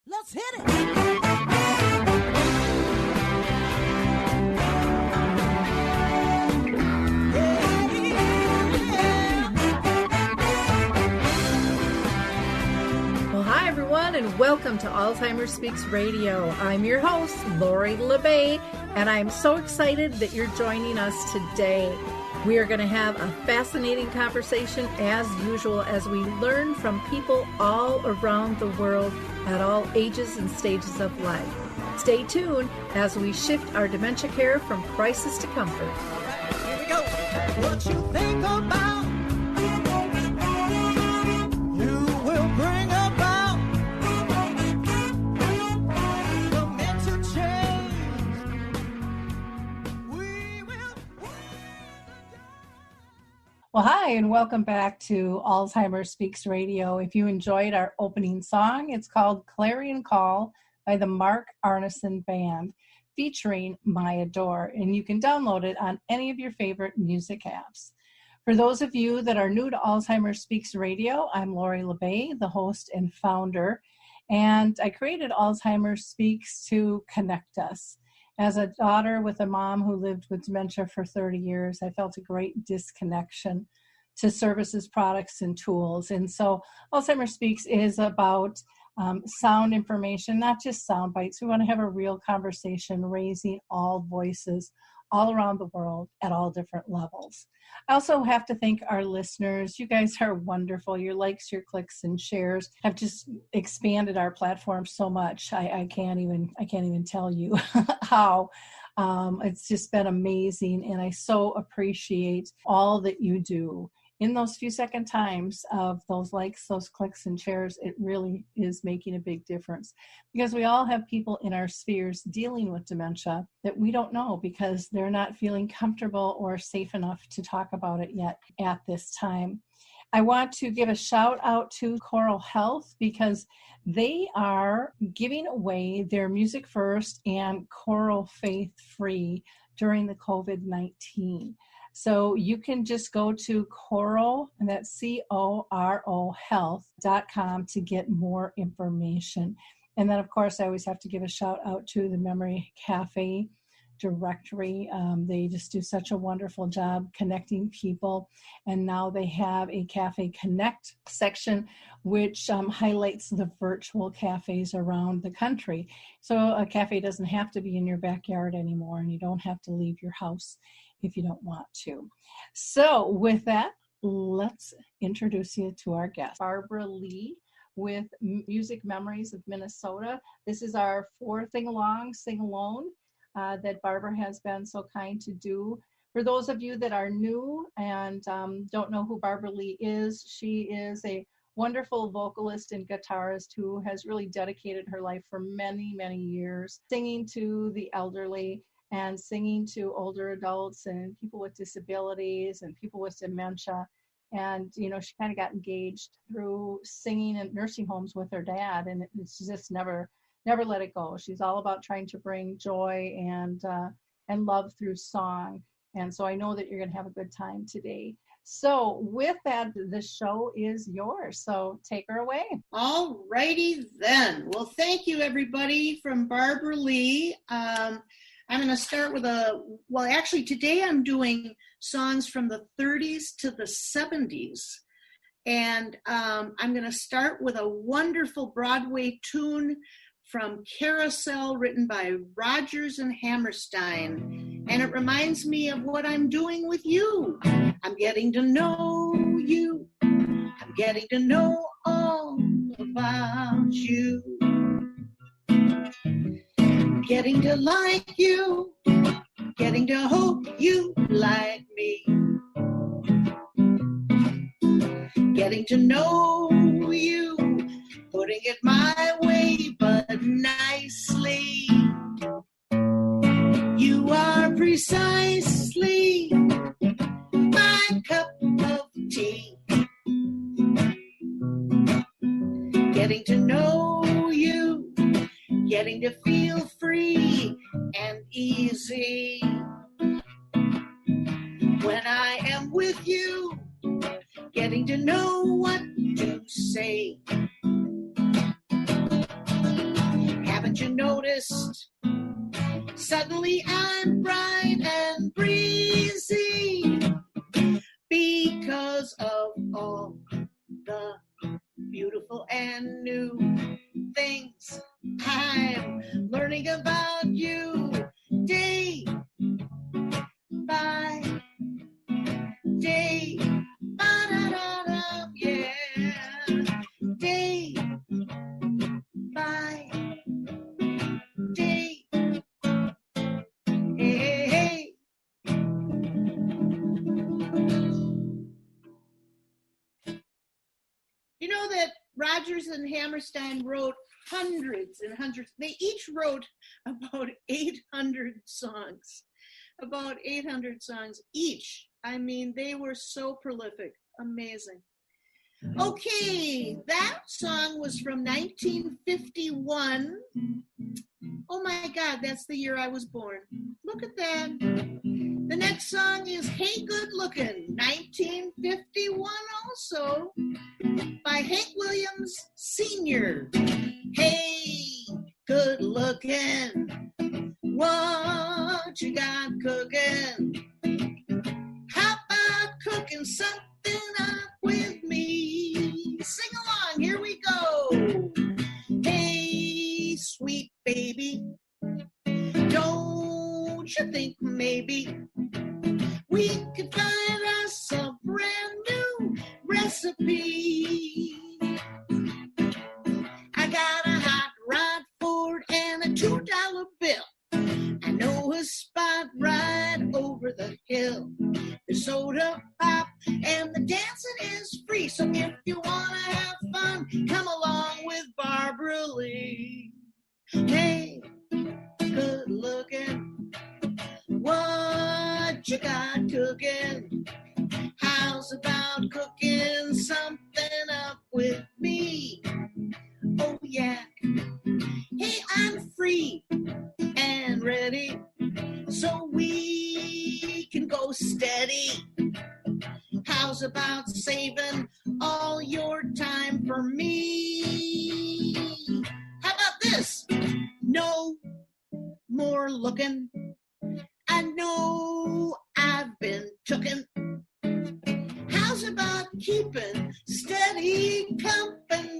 Let's hit it. Well, hi, everyone, and welcome to Alzheimer Speaks Radio. I'm your host, Lori LeBay, and I'm so excited that you're joining us today. We are going to have a fascinating conversation, as usual, as we learn from people all around the world at all ages and stages of life. Stay tuned as we shift our dementia care from crisis to comfort. All right, here we go. What you think about, you will bring about the mental change. We will. Well, hi, and welcome back to Alzheimer Speaks Radio. If you enjoyed our opening song, it's called Clarion Call by the Mark Arneson Band, featuring My Adore, and you can download it on any of your favorite music apps. For those of you that are new to Alzheimer Speaks Radio, I'm Lori LeBay, the host and founder, and I created Alzheimer Speaks to connect us. As a daughter with a mom who lived with dementia for 30 years, I felt a great disconnection to services, products, and tools. And so Alzheimer Speaks is about sound information, not just sound bites. We want to have a real conversation, raising all voices all around the world at all different levels. I also have to thank our listeners. You guys are wonderful. Your likes, your clicks, and shares have just expanded our platform so much. I can't even tell you how. It's just been amazing, and I so appreciate all that you do. In those few second times of those likes, those clicks, and shares, it really is making a big difference, because we all have people in our spheres dealing with dementia that we don't know because they're not feeling comfortable or safe enough to talk about it yet at this time. I want to give a shout out to Choral Health, because they are giving away their Music First and Choral Faith Free during the COVID-19. So you can just go to Choral, and that's CORO health.com to get more information. And then, of course, I always have to give a shout out to the Memory Cafe directory. They just do such a wonderful job connecting people. And now they have a Cafe Connect section, which highlights the virtual cafes around the country. So a cafe doesn't have to be in your backyard anymore, and you don't have to leave your house if you don't want to. So with that, let's introduce you to our guest, Barbara Lee with Music Memories of Minnesota. This is our fourth sing-along, sing-alone that Barbara has been so kind to do. For those of you that are new and don't know who Barbara Lee is, she is a wonderful vocalist and guitarist who has really dedicated her life for many, many years, singing to the elderly and singing to older adults and people with disabilities and people with dementia. And, you know, she kind of got engaged through singing in nursing homes with her dad, and it's just never let it go. She's all about trying to bring joy and love through song. And so I know that you're going to have a good time today. So with that, the show is yours. So take her away. All righty then. Well, thank you, everybody, from Barbara Lee. I'm going to start with actually today I'm doing songs from the 30s to the 70s. And I'm going to start with a wonderful Broadway tune from Carousel, written by Rodgers and Hammerstein. And it reminds me of what I'm doing with you. I'm getting to know you. I'm getting to know all about you. Getting to like you, getting to hope you like me. Getting to know you, putting it my way, but nicely. You are precisely my cup of tea. Getting to know you, getting to feel free and easy. When I am with you, getting to know what to say. Suddenly I'm bright and breezy because of all the beautiful and new things I'm learning about you day by day. Ba-da-da-da, yeah. Day by day. Hey, hey. You know that Rodgers and Hammerstein wrote hundreds and hundreds. They each wrote about 800 songs. About 800 songs each. I mean, they were so prolific. Amazing. Okay, that song was from 1951. Oh my God, that's the year I was born. Look at that. The next song is Hey Good Lookin', 1951 also, by Hank Williams Sr. Hey, good lookin', what you got cooking? How about cooking something up with me? Sing along, here we go. Hey, sweet baby, don't you think maybe we could find us a brand new recipe? I got a hot rod Ford and a $2 bill. I know a spot right over the hill. There's soda pop and the dancing is free. So if you want to have fun, come along with Barbara Lee. Hey, good looking, what you got cooking? How's about cooking something up with me? Oh yeah, hey, I'm free and ready, so we can go steady. How's about saving all your time for me? How about this? No more looking. I know I've been tooken. How's about keeping steady company?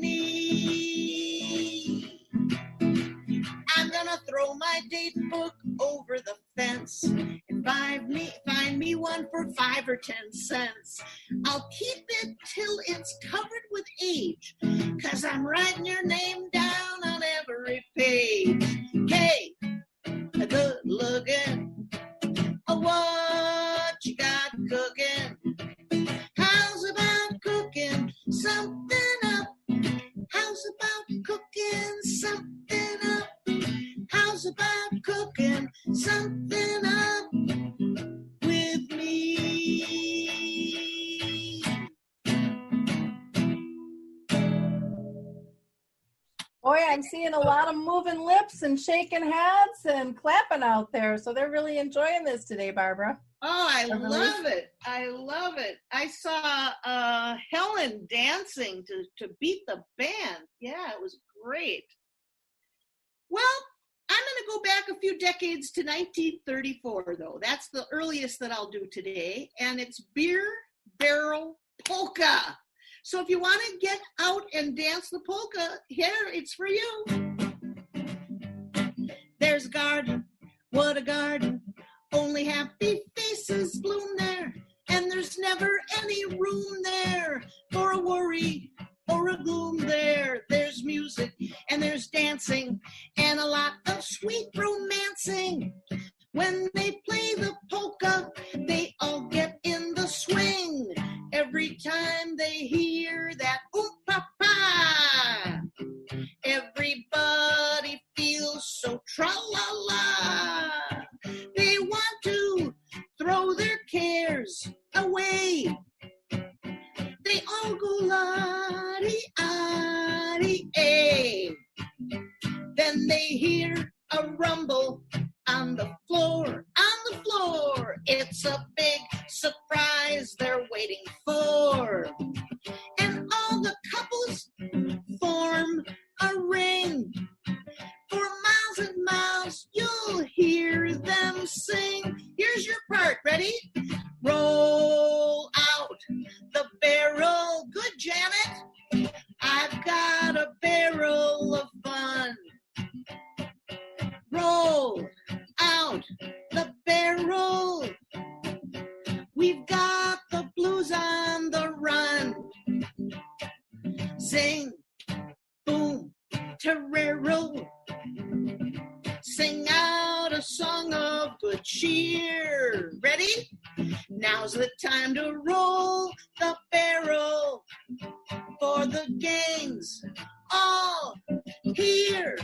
I'm gonna throw my date book over the fence and find me one for 5 or 10 cents. I'll keep it till it's covered with age, 'cause I'm writing your name down on every page. Hey, good looking, what you got cooking? How's about cooking something up? How's about cooking something up? How's about cooking something up with me? Boy, I'm seeing a lot of moving lips and shaking heads and clapping out there. So they're really enjoying this today, Barbara. Oh, I love it. I love it. I saw Helen dancing to beat the band. Yeah, it was great. Well, I'm going to go back a few decades to 1934, though. That's the earliest that I'll do today, and it's Beer Barrel Polka. So if you want to get out and dance the polka, here, it's for you. There's a garden, what a garden, only happy faces bloom there, and there's never any room there for a worry or a gloom there. There's music and there's dancing and a lot of sweet romancing. When they play the polka, they all get in the swing. Every time they hear that oom-pa-pa, everybody feels so tra-la-la. They want to throw their cares away. They all go la-dee-ah-dee-ay. Then they hear a rumble on the floor, It's a big surprise they're waiting for. And all the couples form a ring. For miles and miles you'll hear carol. Sing out a song of good cheer. Ready? Now's the time to roll the barrel, for the gang's all here.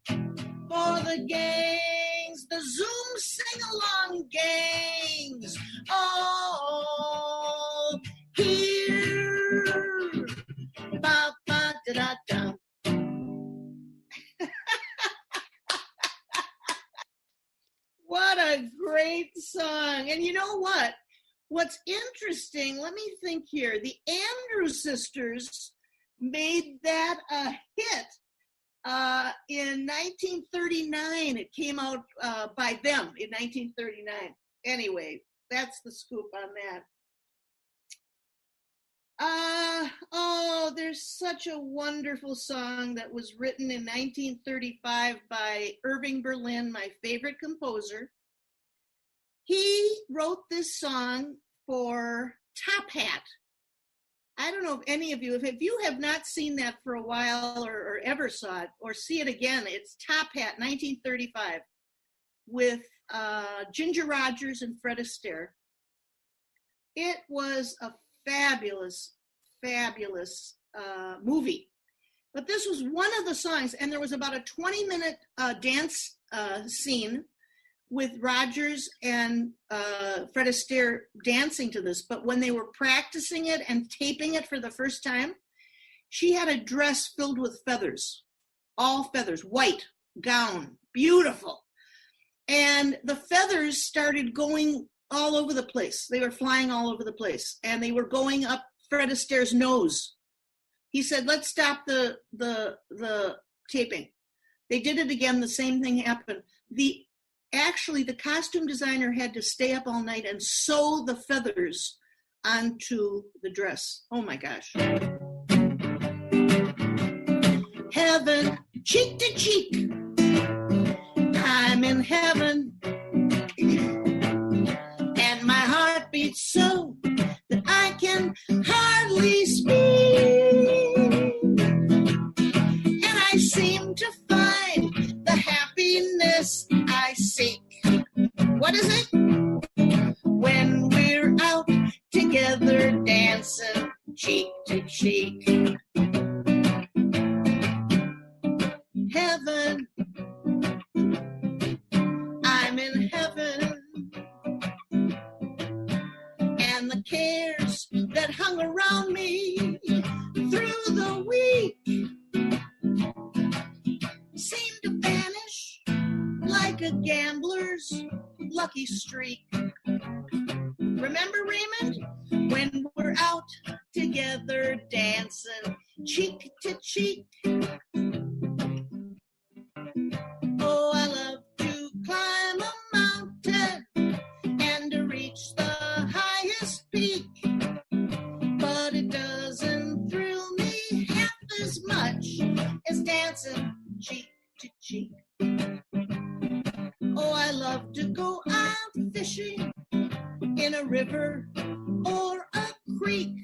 For the gangs, the Zoom sing-along gangs, all here. Ba-ba-da-da-da. What a great song. And you know what? What's interesting, let me think here. The Andrews Sisters made that a hit in 1939. It came out by them in 1939. Anyway, that's the scoop on that. There's such a wonderful song that was written in 1935 by Irving Berlin, my favorite composer. He wrote this song for Top Hat. I don't know if any of you, if you have not seen that for a while or ever saw it or see it again, it's Top Hat, 1935, with Ginger Rogers and Fred Astaire. It was a fabulous movie. But this was one of the songs, and there was about a 20-minute dance scene with Rogers and Fred Astaire dancing to this. But when they were practicing it and taping it for the first time, she had a dress filled with feathers, all feathers, white gown, beautiful. And the feathers started going all over the place. They were flying all over the place, and they were going up Fred Astaire's nose. He said, let's stop the taping. They did it again. The same thing happened. Actually, the costume designer had to stay up all night and sew the feathers onto the dress. Oh my gosh. Heaven, cheek to cheek. I'm in heaven. And my heart beats so that I can hardly speak. And I seem to find the happiness I seek. What is it? When we're out together dancing cheek to cheek. Heaven, I'm in heaven. And the cares that hung around me through the week seem to vanish like a gambler's lucky streak. Remember, Raymond? When we're out together dancing cheek to cheek. Oh, I love to climb a mountain and to reach the highest peak, but it doesn't thrill me half as much as dancing cheek to cheek. Oh, I love to go out fishing in a river or a creek,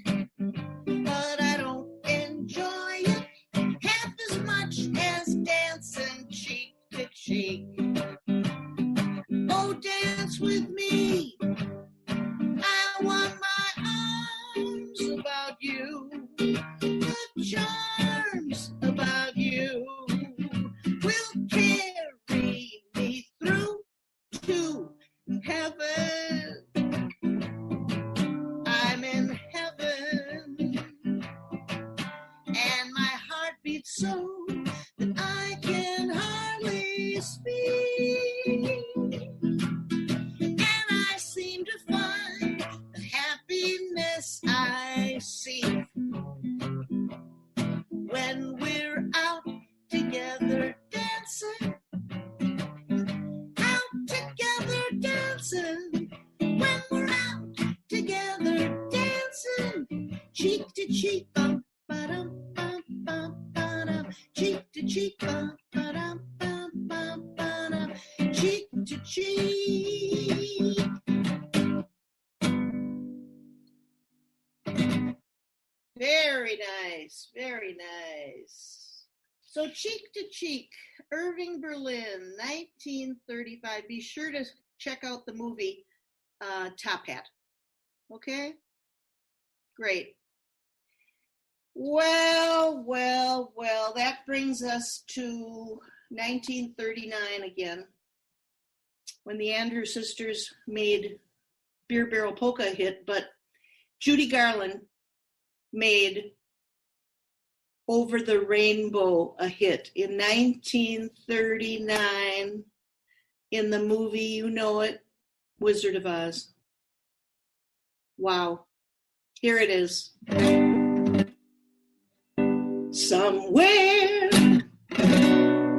but I don't enjoy it half as much as dancing cheek to cheek. Oh, dance with me. I want my arms about you. The charms about you will carry me through to heaven. I'm in heaven. And my heart beats so that I can hardly speak. And I seem to find the happiness I seek when we're out together dancing. Out together dancing. When we're out together dancing. Cheek to cheek, bum, ba-dum, bum, bum, ba-dum. Cheek to cheek, bum, ba-dum, bum, bum, ba-dum. Cheek to cheek. Very nice, very nice. So Cheek to Cheek, Irving Berlin, 1935. Be sure to check out the movie Top Hat. Okay? Great. Well, that brings us to 1939 again, when the Andrews Sisters made Beer Barrel Polka a hit, but Judy Garland made Over the Rainbow a hit in 1939 in the movie, you know it, Wizard of Oz. Wow. Here it is. Somewhere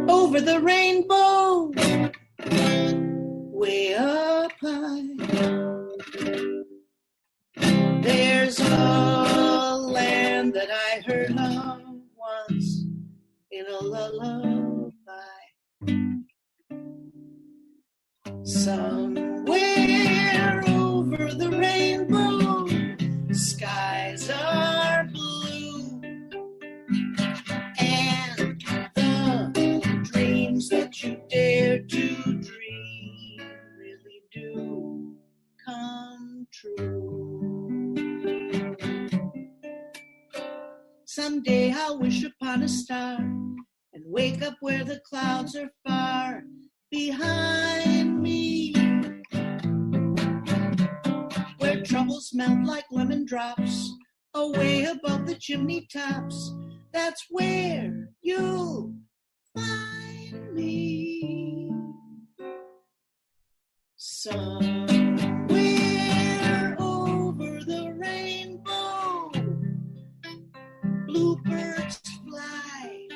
over the rainbow, way up high, there's a land that I heard of once in a lullaby. Somewhere over the rainbow, skies are blue, and the dreams that you dare to dream really do come true. Someday I'll wish upon a star and wake up where the clouds are far behind me, where troubles melt like lemon drops away above the chimney tops. That's where you'll find me. Somewhere over the rainbow, bluebirds fly,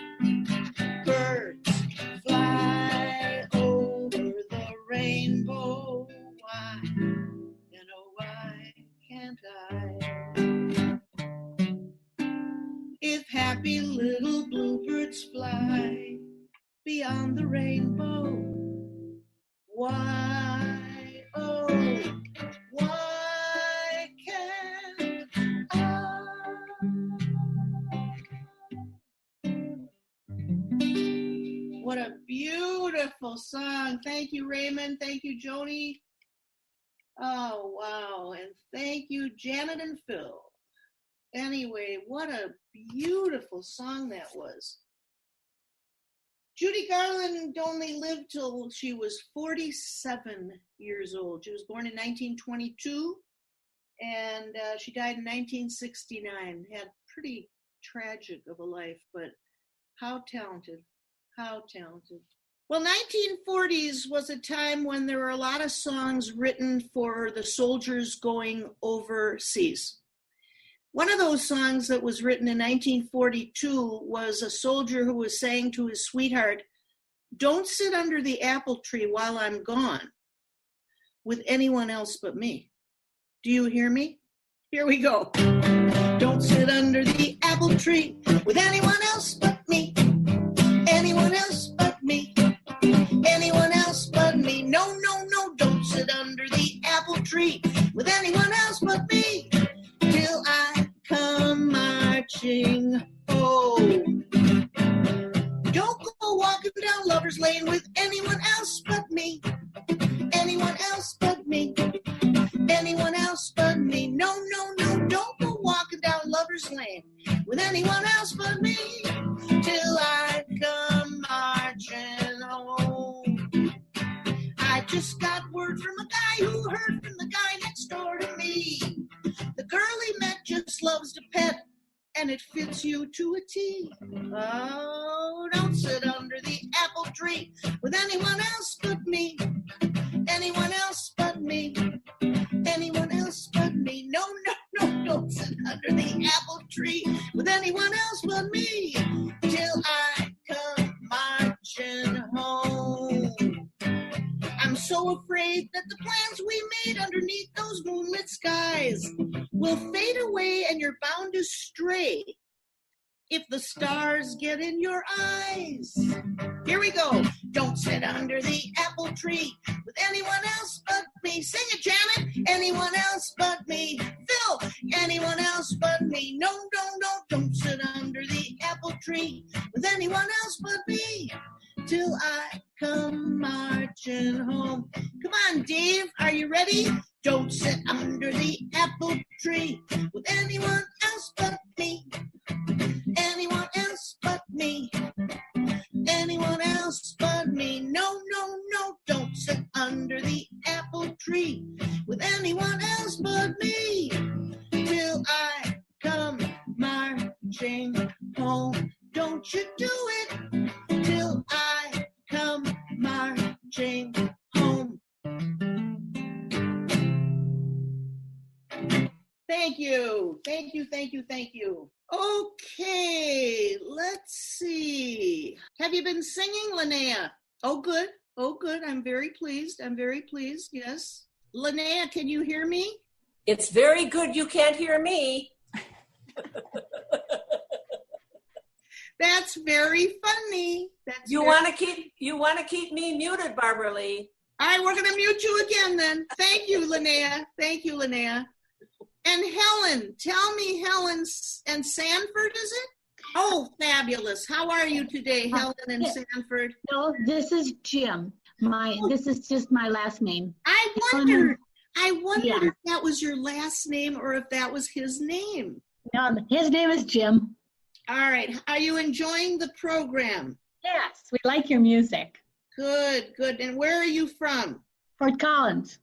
birds fly over the rainbow. Why, and oh, why can't I? If happy little bluebirds fly beyond the rainbow, why, oh, why can't I? What a beautiful song. Thank you, Raymond. Thank you, Joni. Oh, wow. And thank you, Janet and Phil. Anyway, what a beautiful song that was. Judy Garland only lived till she was 47 years old. She was born in 1922, and she died in 1969. Had pretty tragic of a life, but how talented, how talented. Well, 1940s was a time when there were a lot of songs written for the soldiers going overseas. One of those songs that was written in 1942 was a soldier who was saying to his sweetheart, "Don't sit under the apple tree while I'm gone with anyone else but me." Do you hear me? Here we go. Don't sit under the apple tree with anyone else but me. Anyone else but me. Anyone else but me. No, no, no, don't sit under the apple tree with anyone else but me. Till I come marching home. Don't go walking down Lover's Lane with anyone else but me. Anyone else but me. Anyone else but me. No, no, no, don't go walking down Lover's Lane with anyone else but me. Till I come marching home. I just got word from a guy who heard from the guy next door to me. The girl he met just loves to pet, and it fits you to a T. Oh, don't sit under the apple tree with anyone else but me. Anyone else but me. Anyone else but me. No, no, no, don't sit under the apple tree with anyone else but me. Till I come marching home. I'm so afraid that the plans we made underneath those moonlit skies will fade away and you're bound to stray if the stars get in your eyes. Here we go. Don't sit under the apple tree with anyone else but me. Sing it, Janet. Anyone else but me. Phil, anyone else but me. No, no, no, don't sit under the apple tree with anyone else till I come marching home. Come on, Dave, are you ready? Don't sit under the apple tree with anyone else but me. Anyone else but me. Anyone else but me. No, no, no, don't sit under the apple tree with anyone else but me. Till I come marching home. Don't you do it till I come marching home. Thank you. Thank you, thank you, thank you. Okay, let's see. Have you been singing, Linnea? Oh, good. Oh, good. I'm very pleased. I'm very pleased. Yes. Linnea, can you hear me? It's very good you can't hear me. That's very funny. You want to keep me muted, Barbara Lee. All right, we're going to mute you again then. Thank you, Linnea. Thank you, Linnea. And Helen, tell me, Helen and Sanford, is it? Oh, fabulous. How are you today, Helen and Sanford? No, this is Jim. This is just my last name. I wondered if that was your last name or if that was his name. No, his name is Jim. All right. Are you enjoying the program? Yes, we like your music. Good, good. And where are you from? Fort Collins,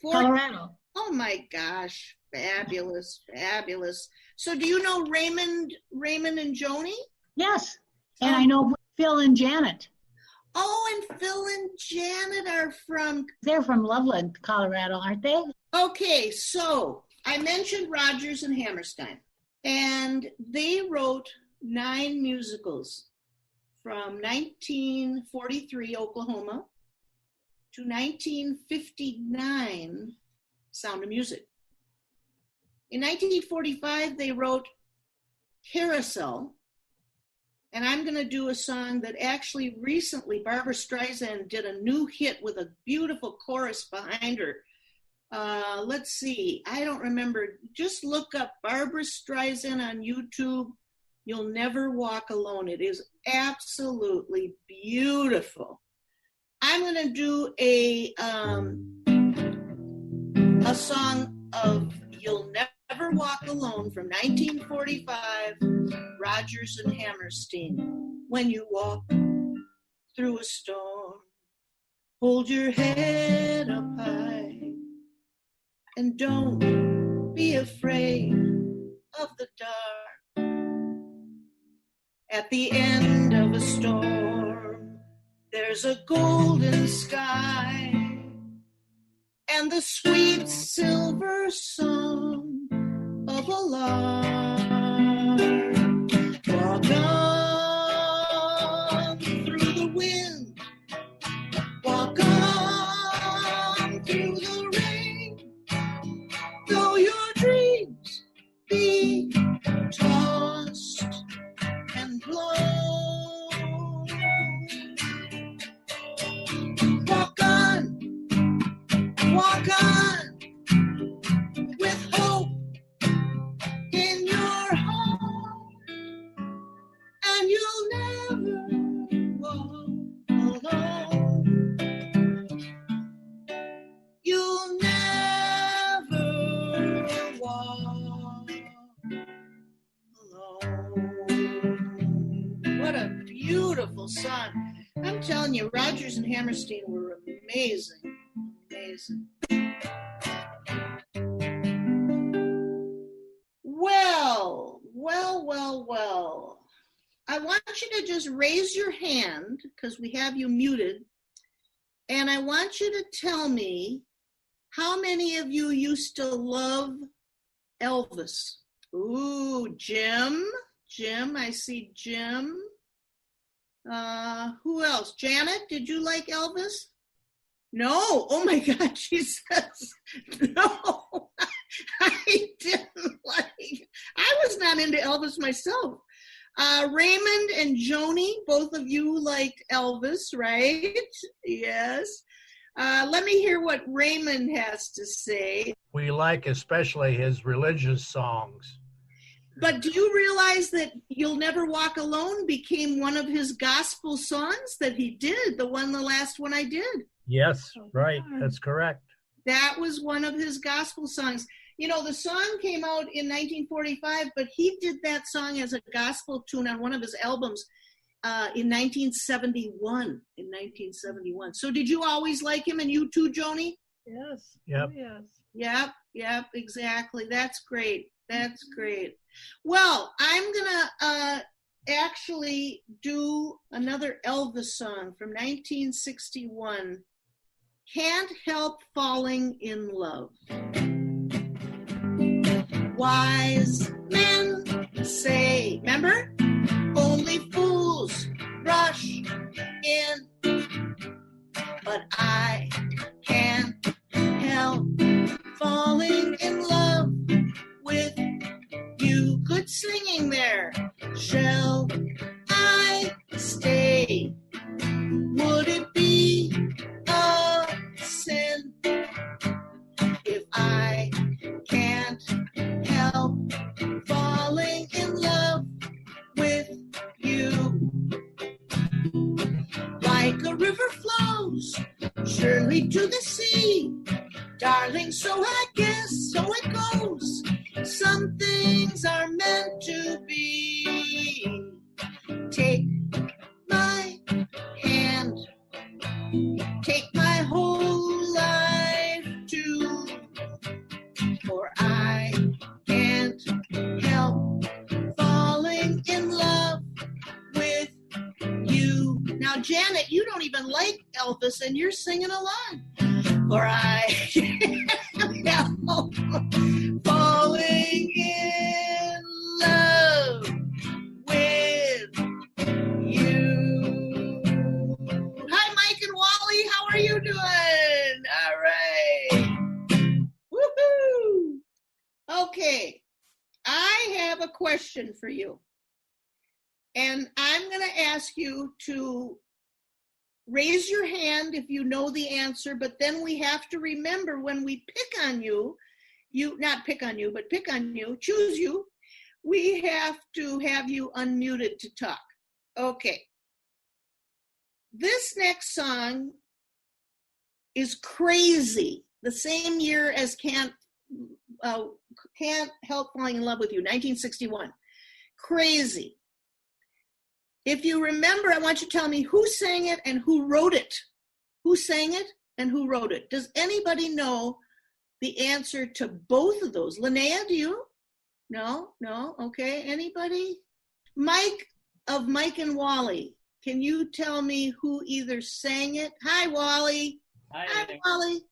Colorado. Oh my gosh. Fabulous, fabulous. So do you know Raymond and Joni? Yes, and I know Phil and Janet. Oh, and Phil and Janet are from... They're from Loveland, Colorado, aren't they? Okay, so I mentioned Rodgers and Hammerstein, and they wrote 9 musicals from 1943, Oklahoma, to 1959, Sound of Music. In 1945, they wrote Carousel, and I'm going to do a song that actually recently Barbra Streisand did a new hit with a beautiful chorus behind her. Let's see, I don't remember. Just look up Barbra Streisand on YouTube. You'll Never Walk Alone. It is absolutely beautiful. I'm going to do a song of You'll Never Walk Alone from 1945, Rodgers and Hammerstein. When you walk through a storm, hold your head up high, and don't be afraid of the dark. At the end of a storm, there's a golden sky, and the sweet silver song of a lark. Walk on through the wind, walk on through the rain, though your dreams be tossed and blown. Walk on with hope in your heart, and you'll never walk alone. You'll never walk alone. What a beautiful song. I'm telling you, Rodgers and Hammerstein were amazing. Amazing. Well. I want you to just raise your hand because we have you muted. And I want you to tell me how many of you used to love Elvis? Ooh, Jim, I see Jim. Who else? Janet, did you like Elvis? No. Oh my God, she says no. I didn't like. I was not into Elvis myself. Raymond and Joni, both of you liked Elvis, right? Yes. Let me hear what Raymond has to say. We like especially his religious songs. But do you realize that You'll Never Walk Alone became one of his gospel songs that he did, the last one I did? Yes, right. That's correct. That was one of his gospel songs. You know, the song came out in 1945, but he did that song as a gospel tune on one of his albums in 1971. So did you always like him, and you too, Joni? Yes. Yep. Oh, yes. Yep, exactly. That's great. Well, I'm gonna actually do another Elvis song from 1961. Can't Help Falling in Love. Wise men say, remember? Only fools rush in, but I can't help falling in love with you. Good singing there. Shall I stay? Would it be a sin if I can't help falling in love with you? Like a river flows surely to the sea, darling, so I guess so it goes. Some things are meant to be. Take my hand, take my whole life too, for I can't help falling in love with you. Now, Janet, you don't even like Elvis, and you're singing along. For I can't help falling in love with you. Hi, Mike and Wally. How are you doing? All right. Woohoo! Okay. I have a question for you. And I'm going to ask you to raise your hand if you know the answer, but then we have to remember when we pick on you, not pick on you, but pick on you, choose you, we have to have you unmuted to talk. Okay. This next song is Crazy, the same year as Can't Help Falling in Love with You, 1961. Crazy. If you remember, I want you to tell me who sang it and who wrote it. Who sang it and who wrote it? Does anybody know the answer to both of those? Linnea, do you? No? Okay. Anybody? Mike of Mike and Wally, can you tell me who either sang it? Hi, Wally. Hi, Wally.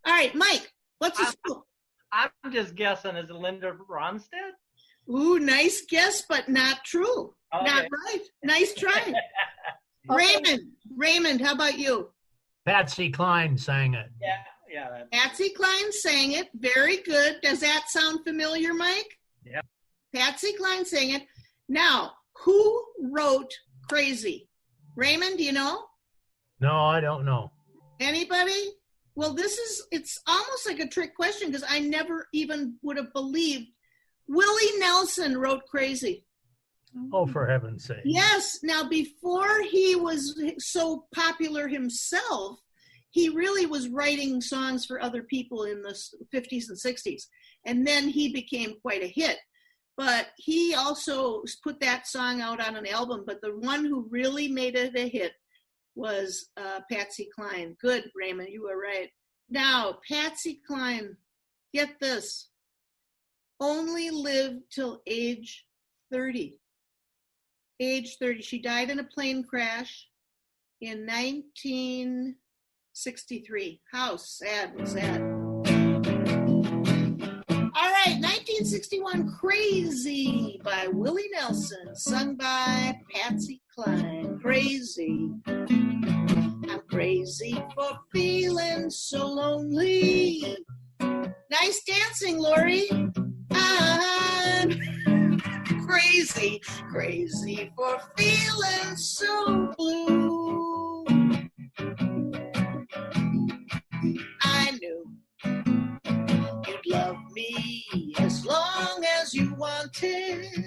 All right, Mike, what's the scoop? I'm just guessing. Is it Linda Ronstadt? Ooh, nice guess, but not true. Okay. Not right. Nice try. Raymond, how about you? Patsy Cline sang it. Yeah. Patsy Cline sang it. Very good. Does that sound familiar, Mike? Yeah. Patsy Cline sang it. Now, who wrote Crazy? Raymond, do you know? No, I don't know. Anybody? Well, it's almost like a trick question because I never even would have believed Willie Nelson wrote Crazy. Oh, for heaven's sake. Yes. Now, before he was so popular himself, he really was writing songs for other people in the 50s and 60s. And then he became quite a hit. But he also put that song out on an album. But the one who really made it a hit was Patsy Cline. Good, Raymond, you were right. Now, Patsy Cline, get this, only lived till age 30. Age 30. She died in a plane crash in 1963. How sad was that? All right, 1961, Crazy by Willie Nelson, sung by Patsy Cline. Crazy. I'm crazy for feeling so lonely. Nice dancing, Lori. I'm crazy for feeling so blue. I knew you'd love me as long as you wanted.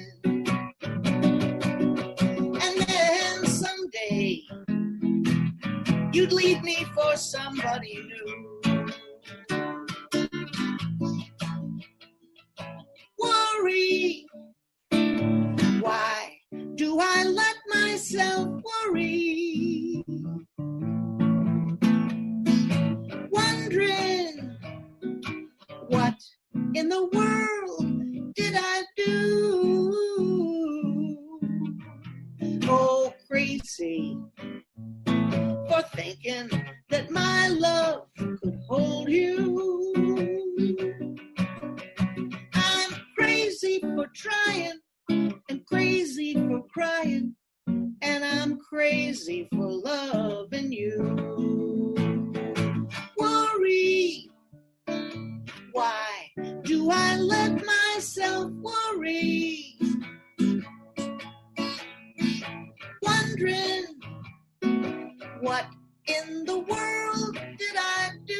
you'd leave me for somebody new. Worry, why do I let myself worry? Wondering, what in the world did I do? Oh, crazy for thinking that my love could hold you. I'm crazy for trying and crazy for crying, and I'm crazy for loving you. Worry, why do I let myself worry? Wondering, what in the world did I do?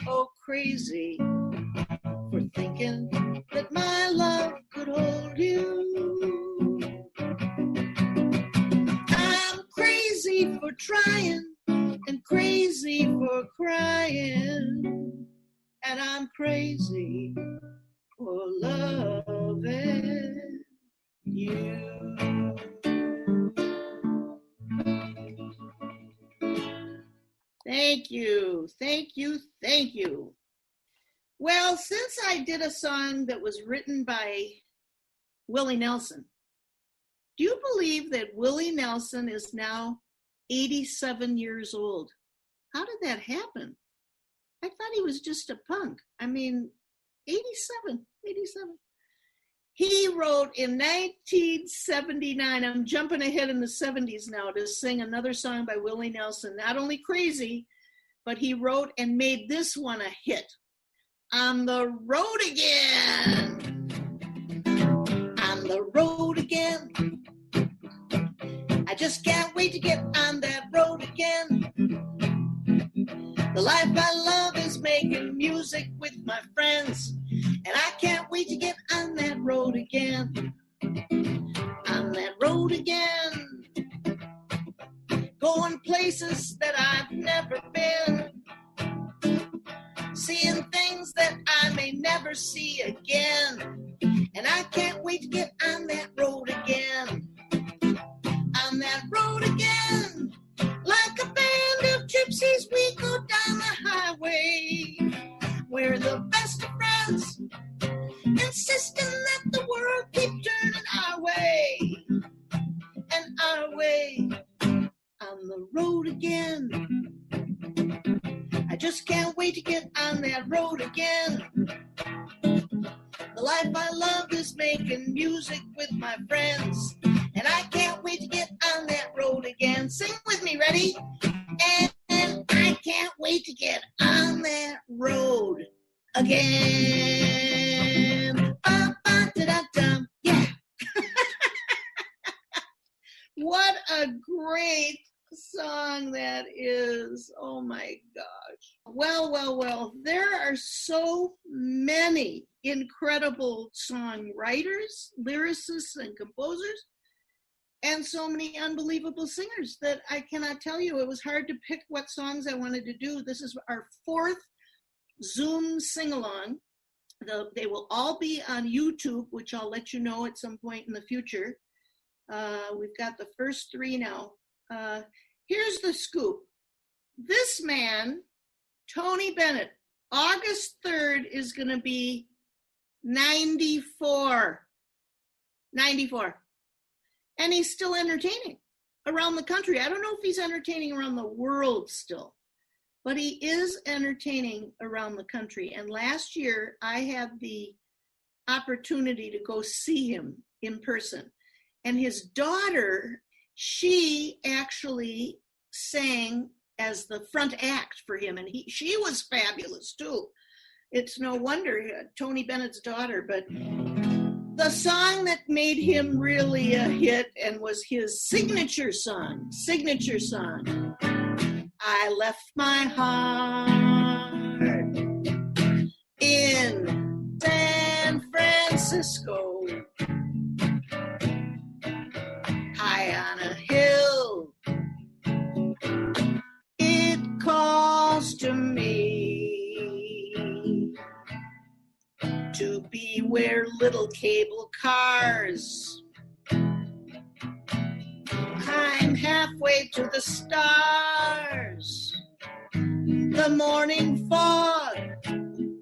Oh, crazy for thinking that my love could hold you. I'm crazy for trying and crazy for crying, and I'm crazy for loving you. Thank you, thank you, thank you. Well, since I did a song that was written by Willie Nelson, do you believe that Willie Nelson is now 87 years old? How did that happen? I thought he was just a punk. I mean, 87. He wrote in 1979, I'm jumping ahead in the 70s now to sing another song by Willie Nelson, not only Crazy, but he wrote and made this one a hit. On the road again. On the road again. I just can't wait to get on that road again. The life I love is making music with my friends, and I can't wait to get on that road again. On that road again. Going places that I've never been. Seeing things that I may never see again. And I can't wait to get on that road again. On that road again. Like a band of gypsies, we go down the highway. We're the best of friends, insisting that the world keep turning our way. And our way. On the road again. I just can't wait to get on that road again. The life I love is making music with my friends, and I can't wait to get on that road again. Sing with me, ready? And I can't wait to get on that road again. Ba-ba-da-da-dum. Yeah. What a great song that is. Oh my gosh. Well, there are so many incredible songwriters, lyricists, and composers, and so many unbelievable singers that I cannot tell you. It was hard to pick what songs I wanted to do. This is our fourth Zoom sing-along. They will all be on YouTube, which I'll let you know at some point in the future. We've got the first three now. Here's the scoop. This man, Tony Bennett, August 3rd is going to be 94. 94. And he's still entertaining around the country. I don't know if he's entertaining around the world still, but he is entertaining around the country. And last year, I had the opportunity to go see him in person. And his daughter, she actually sang as the front act for him, and she was fabulous too. It's no wonder, Tony Bennett's daughter. But the song that made him really a hit and was his signature song, I left my heart in San Francisco. I high on a hill. It calls to me to beware little cable cars. I'm halfway to the stars. The morning fog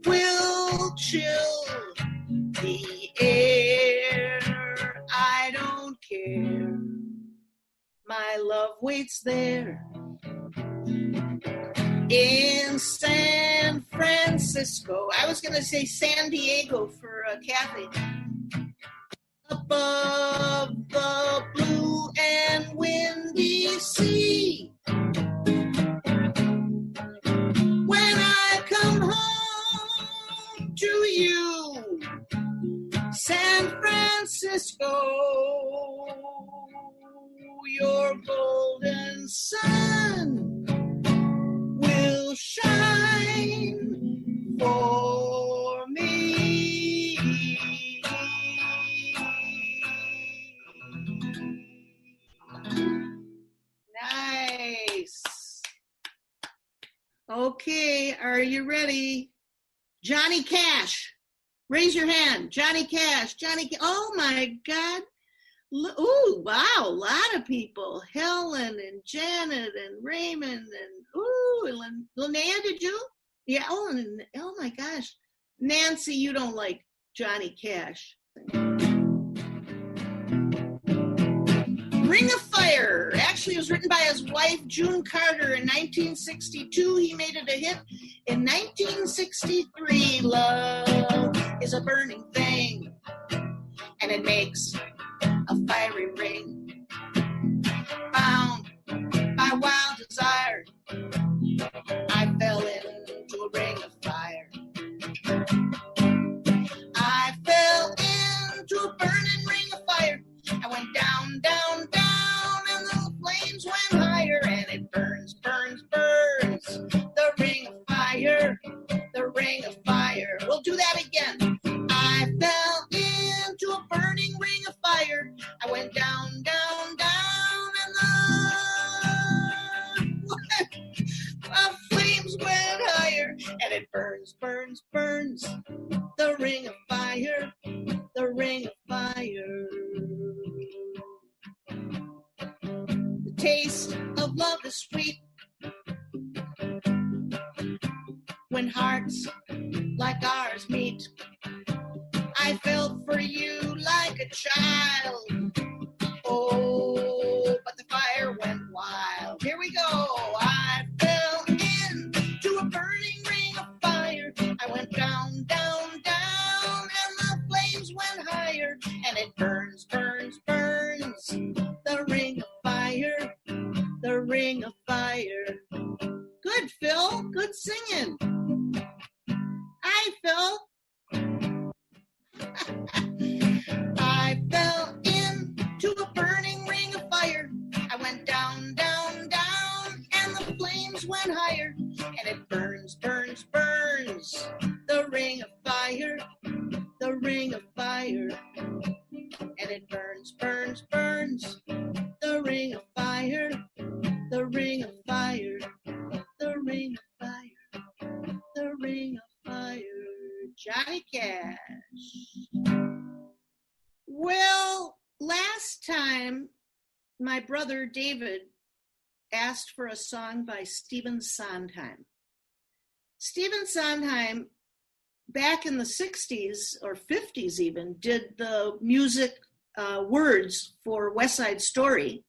will chill the air. I don't care. My love waits there in San Francisco. I was going to say San Diego for Kathy. Above the blue and windy sea. When I come home to you, San Francisco, your golden sun will shine for me. Nice. Okay, are you ready? Johnny Cash. Raise your hand. Johnny Cash. Oh my God. Ooh, wow, a lot of people. Helen and Janet and Raymond and Linnea, did you? Yeah, oh my gosh. Nancy, you don't like Johnny Cash. Ring of Fire. Actually, it was written by his wife, June Carter, in 1962. He made it a hit in 1963. Love is a burning thing, and it makes a fiery ring. Bound by wild desire, I fell into a ring of fire. I fell into a burning ring of fire. I went down, down, down, and the flames went higher, and it burns, burns, burns. The ring of fire, the ring of fire. We'll do that again. I fell into a burning ring of fire. I went down, down, down, and the flames went higher, and it burns, burns, burns. The ring of fire, the ring of fire. The taste of love is sweet when hearts like ours meet. I felt for you like a child. Oh, but the fire went wild. Here we go. I fell into a burning ring of fire. I went down, down, down, and the flames went higher, and it burns, burns, burns. The ring of fire, the ring of fire. Good, Phil. Good singing. Hi, Phil. I fell into a burning ring of fire. I went down, down, down, and the flames went higher, and it burns, burns, burns. The ring of fire, the ring of fire, and it burns, burns, burns. The ring of fire, the ring of fire, the ring of fire, the ring of fire. Johnny Cash. Well, last time my brother David asked for a song by Stephen Sondheim. Stephen Sondheim, back in the 60s or 50s even, did the music words for West Side Story.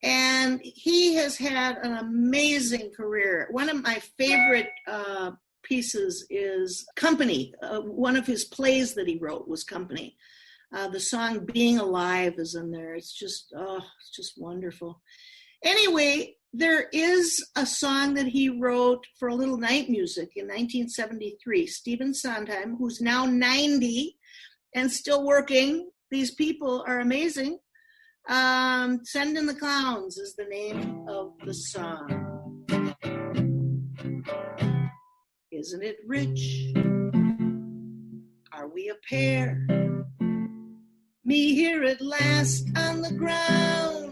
And he has had an amazing career. One of my favorite pieces is Company. One of his plays that he wrote was Company. The song Being Alive is in there. It's just wonderful. Anyway, there is a song that he wrote for a little night music in 1973. Stephen Sondheim, who's now 90 and still working. These people are amazing. Send in the Clowns is the name of the song. Isn't it rich? Are we a pair? Me here at last on the ground.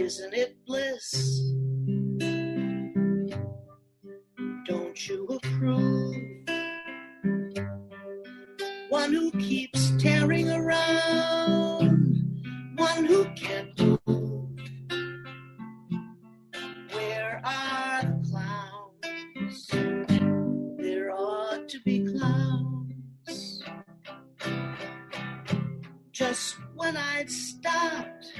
Isn't it bliss? Don't you approve? One who keeps tearing around, one who can't move. Where are the clowns? There ought to be clowns. Just when I'd stopped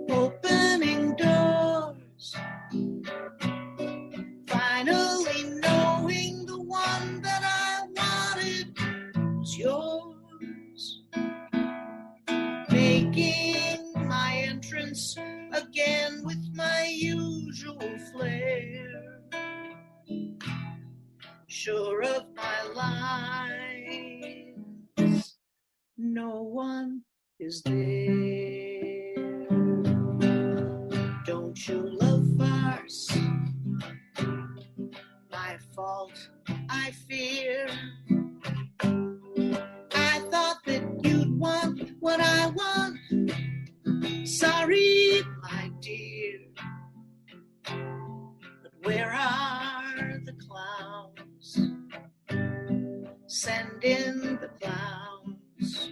opening doors, finally knowing the one that I wanted was yours, making my entrance again with my usual flair, sure of my lines, no one is there. Don't you love farce? My fault, I fear. I thought that you'd want what I want. Sorry, my dear. But where are the clowns? Send in the clowns.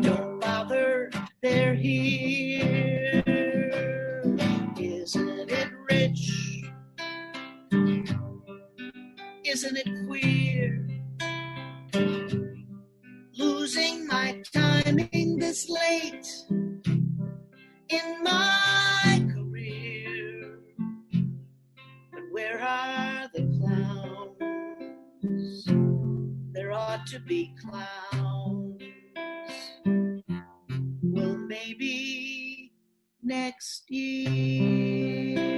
Don't bother, they're here. Isn't it rich? Isn't it queer? Losing my timing this late in my career. But where are the clowns? There ought to be clowns. Well, maybe next year.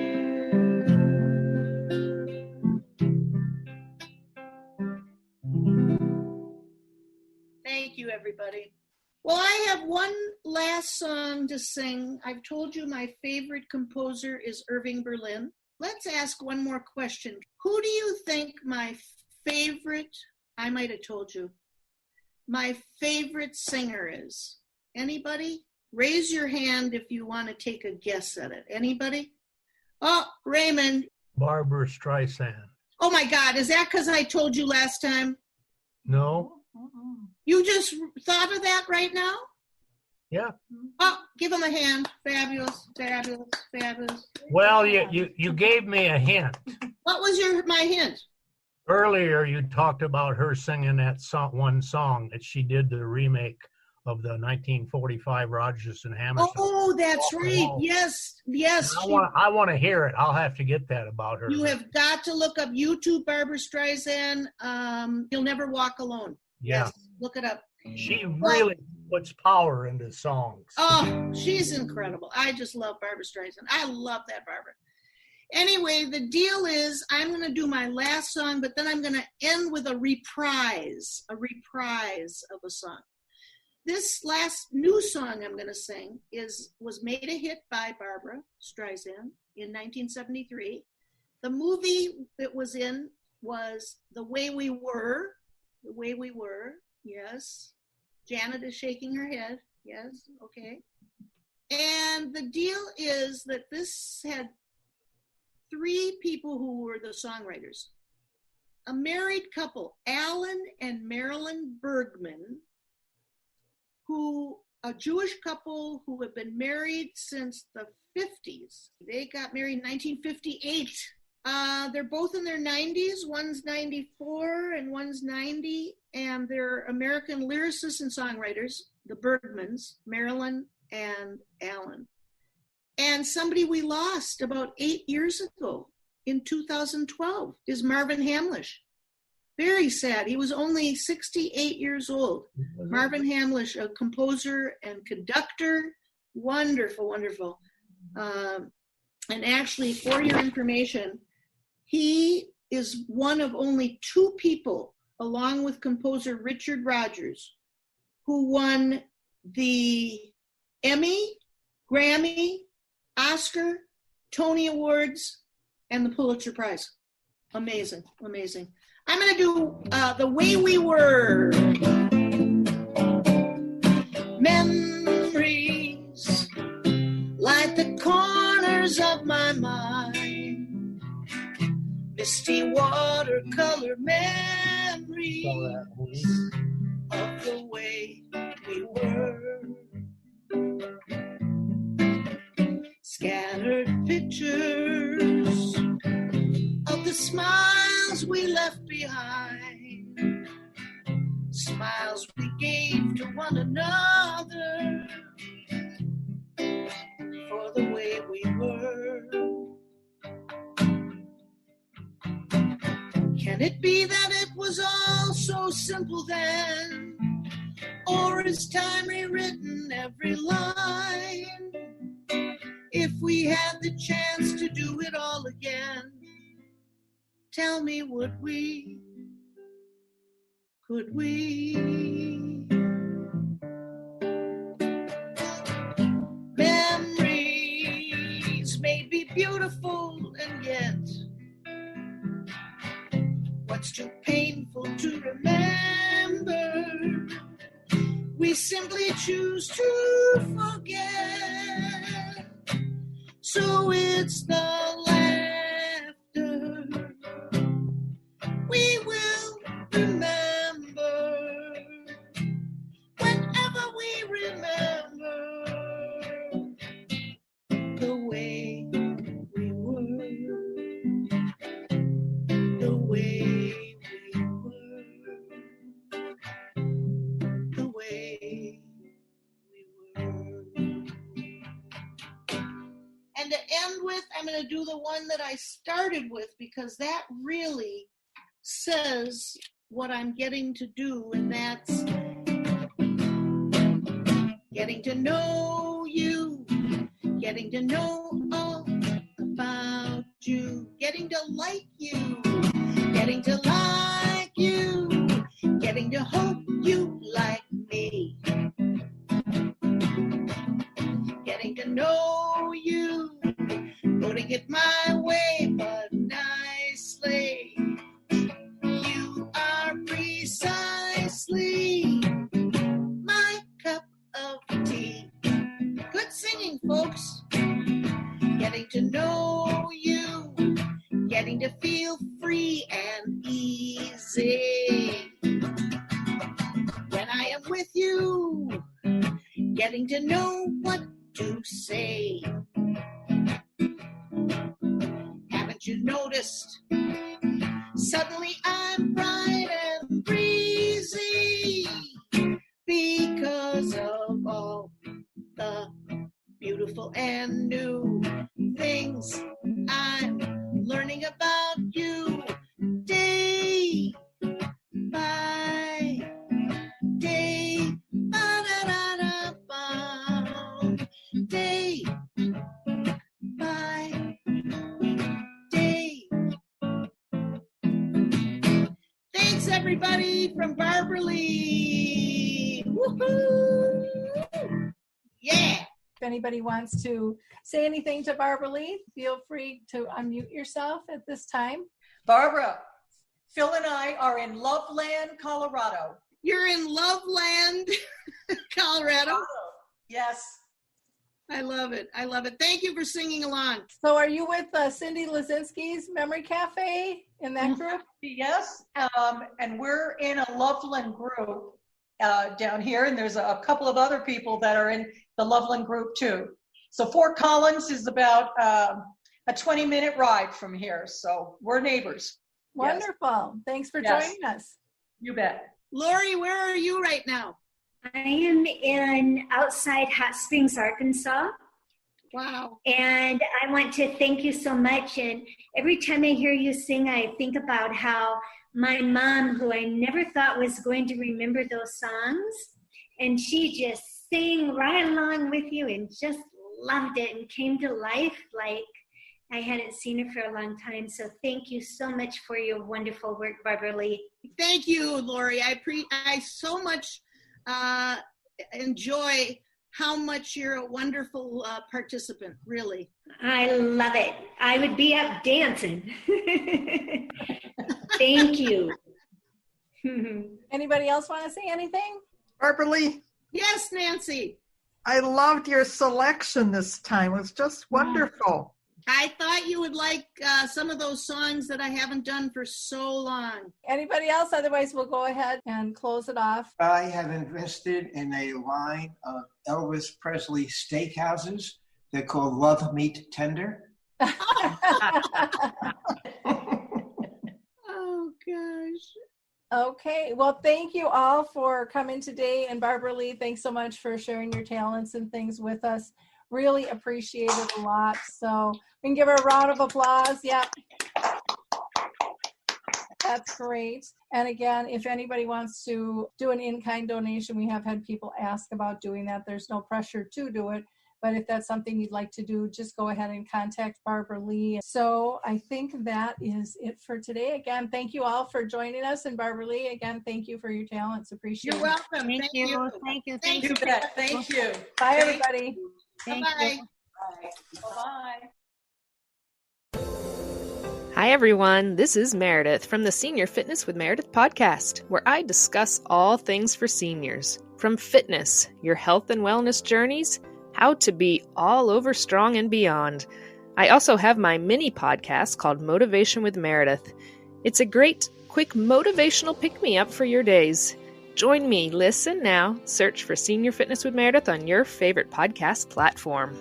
Thank you, everybody. Well, I have one last song to sing. I've told you my favorite composer is Irving Berlin. Let's ask one more question. Who do you think my favorite, I might have told you, my favorite singer is? Anybody? Raise your hand if you want to take a guess at it. Anybody? Oh, Raymond. Barbara Streisand. Oh my God, is that because I told you last time? No? You just thought of that right now? Yeah. Oh, give him a hand. Fabulous, fabulous, fabulous. Well, you gave me a hint. What was my hint? Earlier, you talked about her singing that one song that she did the remake of the 1945 Rodgers and Hammerstein. Oh, that's right. Yes, yes. I want to hear it. I'll have to get that about her. You have got to look up YouTube Barbara Streisand. You'll Never Walk Alone. Yeah. Yes, look it up. She really puts power into songs. Oh, she's incredible. I just love Barbara Streisand. I love that Barbara. Anyway, the deal is I'm going to do my last song, but then I'm going to end with a reprise of a song. This last new song I'm going to sing was made a hit by Barbara Streisand in 1973. The movie it was in was The Way We Were. The Way We Were, yes. Janet is shaking her head, yes, okay. And the deal is that this had 3 people who were the songwriters. A married couple, Alan and Marilyn Bergman, a Jewish couple who have been married since the 50s. They got married in 1958. They're both in their 90s. One's 94 and one's 90. And they're American lyricists and songwriters, the Bergmans, Marilyn and Alan. And somebody we lost about 8 years ago in 2012 is Marvin Hamlisch. Very sad. He was only 68 years old. Marvin Hamlisch, a composer and conductor. Wonderful, wonderful. And actually, for your information, he is one of only 2 people, along with composer Richard Rodgers, who won the Emmy, Grammy, Oscar, Tony Awards, and the Pulitzer Prize. Amazing, amazing. I'm going to do The Way We Were. Memories mind. Misty watercolor memories of the way we were. Scattered pictures of the smiles we left behind, smiles we gave to one another for the way we were. Can it be that it was all so simple then? Or is time rewritten every line? If we had the chance to do it all again, tell me, would we? Could we? Memories may be beautiful, and yet what's too painful to remember, we simply choose to forget. So it's the laughter we will remember whenever we remember the way we were, the way we were, the way we were. And to end with, I'm going to do the one that I started with, because that really says what I'm getting to do, and that's getting to know you, getting to know all about you, getting to like you, getting to like you, getting to hope you like me, getting to know you, putting it my way, but nicely. You are precisely my cup of tea. Good singing, folks. Getting to know you, getting to feel free and easy when I am with you, getting to know what to say. Haven't you noticed? Suddenly I'm bright and breezy because of all the beautiful and new things I'm learning about you day by day, ba-da-da-da-ba, day by day. Thanks, everybody, from Barbara Lee. Woohoo! Yeah. If anybody wants to say anything to Barbara Lee, feel free to unmute yourself at this time. Barbara, Phil and I are in Loveland, Colorado. You're in Loveland, Colorado. Yes. I love it. I love it. Thank you for singing along. So are you with Cindy Lazinski's Memory Cafe in that group? Yes, and we're in a Loveland group down here, and there's a couple of other people that are in the Loveland group too. So Fort Collins is about a 20-minute ride from here, so we're neighbors. Wonderful. Yes. Thanks for joining us. You bet. Lori, where are you right now? I am in outside Hot Springs, Arkansas. Wow. And I want to thank you so much. And every time I hear you sing, I think about how my mom, who I never thought was going to remember those songs, and she just sang right along with you and just loved it and came to life like I hadn't seen her for a long time. So thank you so much for your wonderful work, Barbara Lee. Thank you, Lori. I so much enjoy how much you're a wonderful participant, really. I love it. I would be up dancing. Thank you. Anybody else want to say anything? Barbara Lee. Yes, Nancy. I loved your selection this time. It was just wonderful. I thought you would like some of those songs that I haven't done for so long. Anybody else? Otherwise, we'll go ahead and close it off. I have invested in a line of Elvis Presley steakhouses. They're called Love Meat Tender. Oh, gosh. Okay. Well, thank you all for coming today. And Barbara Lee, thanks so much for sharing your talents and things with us. Really appreciate it a lot. So we can give her a round of applause. Yep. That's great. And again, if anybody wants to do an in-kind donation, we have had people ask about doing that. There's no pressure to do it. But if that's something you'd like to do, just go ahead and contact Barbara Lee. So I think that is it for today. Again, thank you all for joining us. And Barbara Lee, again, thank you for your talents. Appreciate it. You're welcome. Thank you. Thank you. Thank You bet. Thank you. Bye, everybody. Bye-bye. Bye-bye. Hi, everyone. This is Meredith from the Senior Fitness with Meredith podcast, where I discuss all things for seniors. From fitness, your health and wellness journeys, how to be all over strong and beyond. I also have my mini podcast called Motivation with Meredith. It's a great, quick motivational pick-me-up for your days. Join me, listen now, search for Senior Fitness with Meredith on your favorite podcast platform.